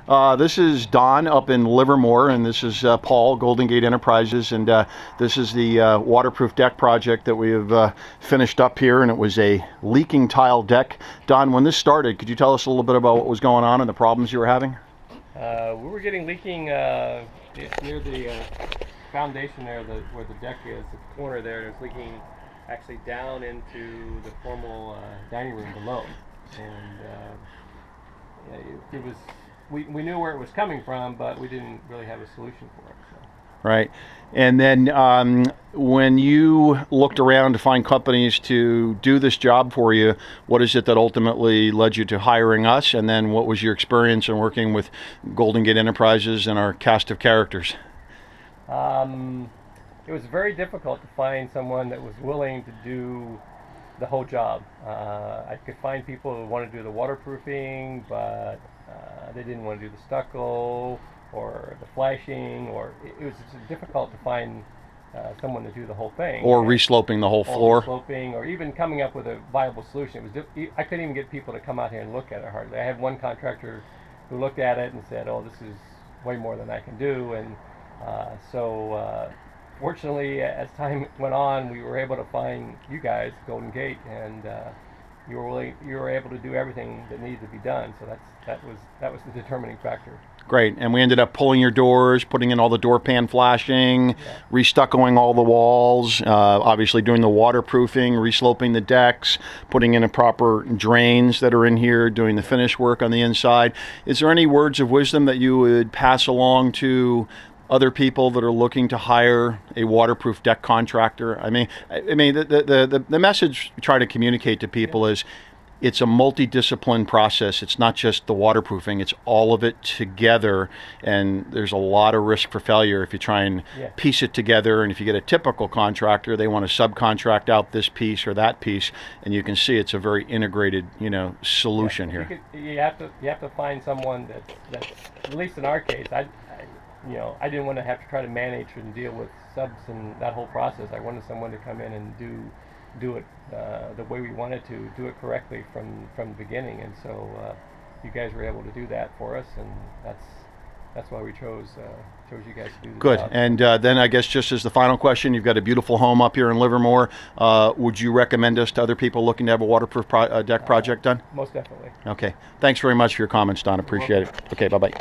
This is Don up in Livermore, and this is Paul, Golden Gate Enterprises, and this is the waterproof deck project that we have finished up here, and it was a leaking tile deck. Don, when this started, could you tell us a little bit about what was going on and the problems you were having? We were getting leaking near the foundation there, where the deck is, at the corner there. It was leaking actually down into the formal dining room below, and it was. We knew where it was coming from, but we didn't really have a solution for it. So. Right. And then when you looked around to find companies to do this job for you, what is it that ultimately led you to hiring us? And then what was your experience in working with Golden Gate Enterprises and our cast of characters? It was very difficult to find someone that was willing to do the whole job. I could find people who wanted to do the waterproofing, but they didn't want to do the stucco or the flashing, or it was just difficult to find someone to do the whole thing. Or resloping the whole floor. Resloping, or even coming up with a viable solution. It was I couldn't even get people to come out here and look at it hardly. I had one contractor who looked at it and said, "Oh, this is way more than I can do," and fortunately, as time went on, we were able to find you guys, Golden Gate, and you were able to do everything that needed to be done. So that was the determining factor. Great. And we ended up pulling your doors, putting in all the door pan flashing, restuccoing all the walls, obviously doing the waterproofing, resloping the decks, putting in the proper drains that are in here, doing the finish work on the inside. Is there any words of wisdom that you would pass along to other people that are looking to hire a waterproof deck contractor? I mean, the message we try to communicate to people is it's a multidiscipline process. It's not just the waterproofing, it's all of it together, and there's a lot of risk for failure if you try and piece it together. And if you get a typical contractor, they want to subcontract out this piece or that piece, and you can see it's a very integrated, solution here. You have to find someone that's at least in our case, I didn't want to have to try to manage and deal with subs and that whole process. I wanted someone to come in and do it the way we wanted to, do it correctly from the beginning. And so you guys were able to do that for us, and that's why we chose you guys to do the Good. job. And then I guess just as the final question, you've got a beautiful home up here in Livermore. Would you recommend us to other people looking to have a waterproof deck project done? Most definitely. Okay. Thanks very much for your comments, Don. Appreciate it. Okay, bye-bye.